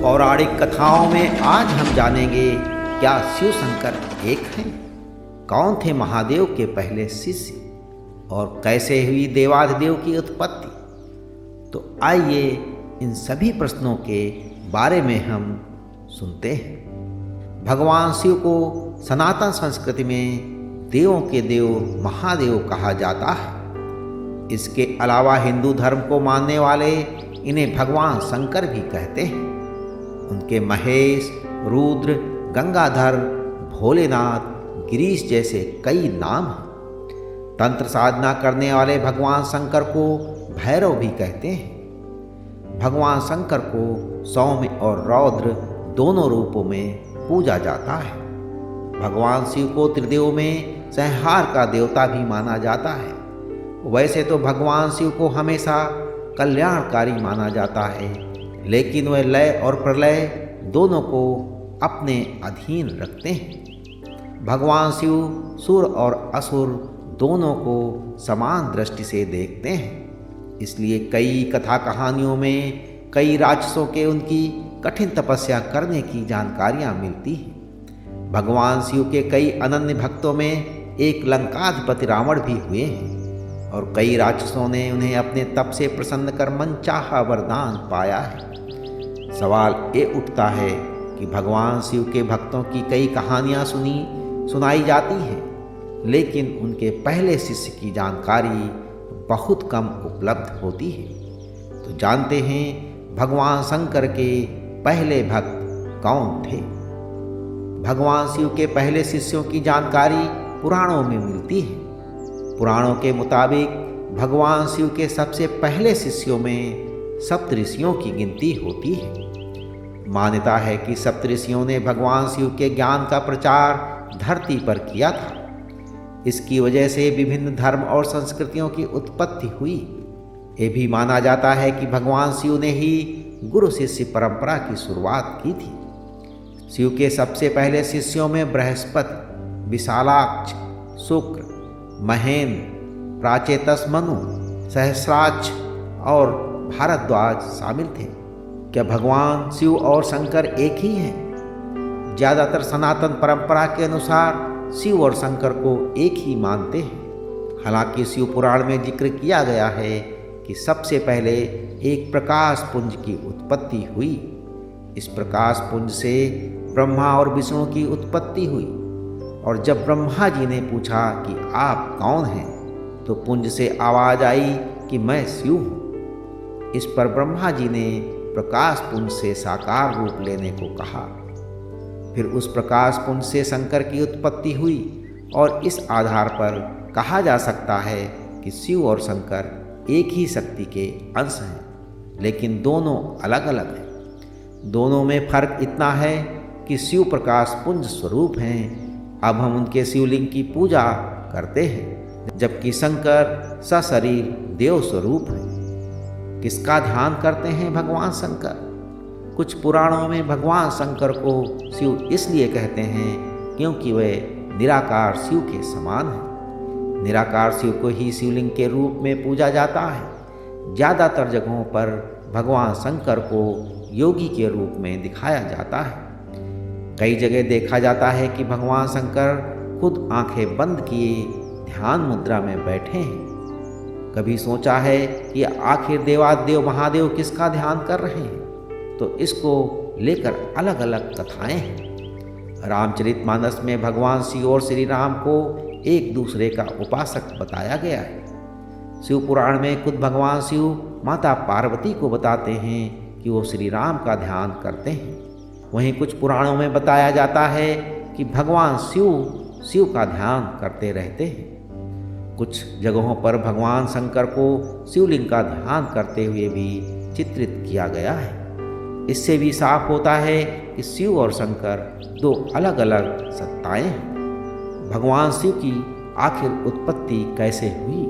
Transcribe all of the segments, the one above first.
पौराणिक कथाओं में आज हम जानेंगे क्या शिव शंकर एक हैं? कौन थे महादेव के पहले शिष्य और कैसे हुई देवाधिदेव की उत्पत्ति? तो आइए इन सभी प्रश्नों के बारे में हम सुनते हैं। भगवान शिव को सनातन संस्कृति में देवों के देव महादेव कहा जाता है। इसके अलावा हिंदू धर्म को मानने वाले इन्हें भगवान शंकर भी कहते हैं। उनके महेश, रुद्र, गंगाधर, भोलेनाथ, गिरीश जैसे कई नाम हैं। तंत्र साधना करने वाले भगवान शंकर को भैरव भी कहते हैं। भगवान शंकर को सौम्य और रौद्र दोनों रूपों में पूजा जाता है। भगवान शिव को त्रिदेव में संहार का देवता भी माना जाता है। वैसे तो भगवान शिव को हमेशा कल्याणकारी माना जाता है, लेकिन वह लय और प्रलय दोनों को अपने अधीन रखते हैं। भगवान शिव सुर और असुर दोनों को समान दृष्टि से देखते हैं। इसलिए कई कथा कहानियों में कई राक्षसों के उनकी कठिन तपस्या करने की जानकारियाँ मिलती हैं। भगवान शिव के कई अनन्य भक्तों में एक लंकाधिपति रावण भी हुए हैं और कई राक्षसों ने उन्हें अपने तप से प्रसन्न कर मनचाहा वरदान पाया है। सवाल ये उठता है कि भगवान शिव के भक्तों की कई कहानियाँ सुनाई जाती हैं, लेकिन उनके पहले शिष्य की जानकारी बहुत कम उपलब्ध होती है। तो जानते हैं भगवान शंकर के पहले भक्त कौन थे? भगवान शिव के पहले शिष्यों की जानकारी पुराणों में मिलती है। पुराणों के मुताबिक भगवान शिव के सबसे पहले शिष्यों में सप्तऋषियों की गिनती होती है। मान्यता है कि सप्तऋषियों ने भगवान शिव के ज्ञान का प्रचार धरती पर किया था। इसकी वजह से विभिन्न धर्म और संस्कृतियों की उत्पत्ति हुई। ये भी माना जाता है कि भगवान शिव ने ही गुरु शिष्य परंपरा की शुरुआत की थी। शिव के सबसे पहले शिष्यों में बृहस्पति, विशालाक्ष, शुक्र, महेंद्र, प्राचेतस मनु, सहस्राक्ष और भारद्वाज शामिल थे। क्या भगवान शिव और शंकर एक ही हैं? ज़्यादातर सनातन परंपरा के अनुसार शिव और शंकर को एक ही मानते हैं। हालांकि शिव पुराण में जिक्र किया गया है कि सबसे पहले एक प्रकाश पुंज की उत्पत्ति हुई। इस प्रकाश पुंज से ब्रह्मा और विष्णु की उत्पत्ति हुई और जब ब्रह्मा जी ने पूछा कि आप कौन हैं, तो पुंज से आवाज़ आई कि मैं शिव हूँ। इस पर ब्रह्मा जी ने प्रकाश पुंज से साकार रूप लेने को कहा। फिर उस प्रकाश पुंज से शंकर की उत्पत्ति हुई और इस आधार पर कहा जा सकता है कि शिव और शंकर एक ही शक्ति के अंश हैं, लेकिन दोनों अलग अलग हैं। दोनों में फर्क इतना है कि शिव प्रकाश पुंज स्वरूप हैं। अब हम उनके शिवलिंग की पूजा करते हैं, जबकि शंकर सशरीर देव स्वरूप हैं। किसका ध्यान करते हैं भगवान शंकर? कुछ पुराणों में भगवान शंकर को शिव इसलिए कहते हैं क्योंकि वे निराकार शिव के समान हैं। निराकार शिव को ही शिवलिंग के रूप में पूजा जाता है। ज़्यादातर जगहों पर भगवान शंकर को योगी के रूप में दिखाया जाता है। कई जगह देखा जाता है कि भगवान शंकर खुद आंखें बंद किए ध्यान मुद्रा में बैठे हैं। कभी सोचा है कि आखिर देवाधिदेव महादेव किसका ध्यान कर रहे हैं? तो इसको लेकर अलग अलग कथाएं हैं। रामचरितमानस में भगवान शिव और श्री राम को एक दूसरे का उपासक बताया गया है। शिव पुराण में खुद भगवान शिव माता पार्वती को बताते हैं कि वो श्री राम का ध्यान करते हैं। वहीं कुछ पुराणों में बताया जाता है कि भगवान शिव का ध्यान करते रहते हैं। कुछ जगहों पर भगवान शंकर को शिवलिंग का ध्यान करते हुए भी चित्रित किया गया है। इससे भी साफ होता है कि शिव और शंकर दो अलग अलग सत्ताएं हैं। भगवान शिव की आखिर उत्पत्ति कैसे हुई?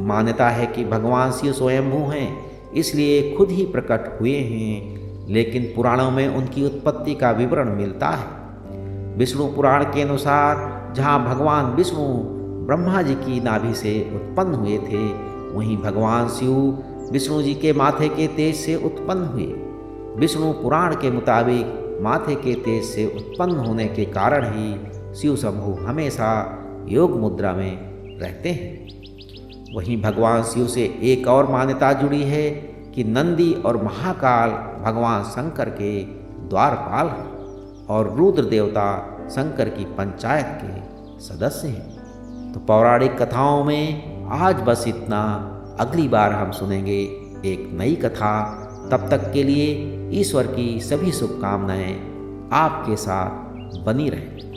मान्यता है कि भगवान शिव स्वयंभू हैं, इसलिए खुद ही प्रकट हुए हैं, लेकिन पुराणों में उनकी उत्पत्ति का विवरण मिलता है। विष्णु पुराण के अनुसार जहाँ भगवान विष्णु ब्रह्मा जी की नाभि से उत्पन्न हुए थे, वहीं भगवान शिव विष्णु जी के माथे के तेज से उत्पन्न हुए। विष्णु पुराण के मुताबिक माथे के तेज से उत्पन्न होने के कारण ही शिव शंभु हमेशा योग मुद्रा में रहते हैं। वहीं भगवान शिव से एक और मान्यता जुड़ी है कि नंदी और महाकाल भगवान शंकर के द्वारपाल हैं और रुद्र देवता शंकर की पंचायत के सदस्य हैं। तो पौराणिक कथाओं में आज बस इतना। अगली बार हम सुनेंगे एक नई कथा। तब तक के लिए ईश्वर की सभी शुभकामनाएं आपके साथ बनी रहें।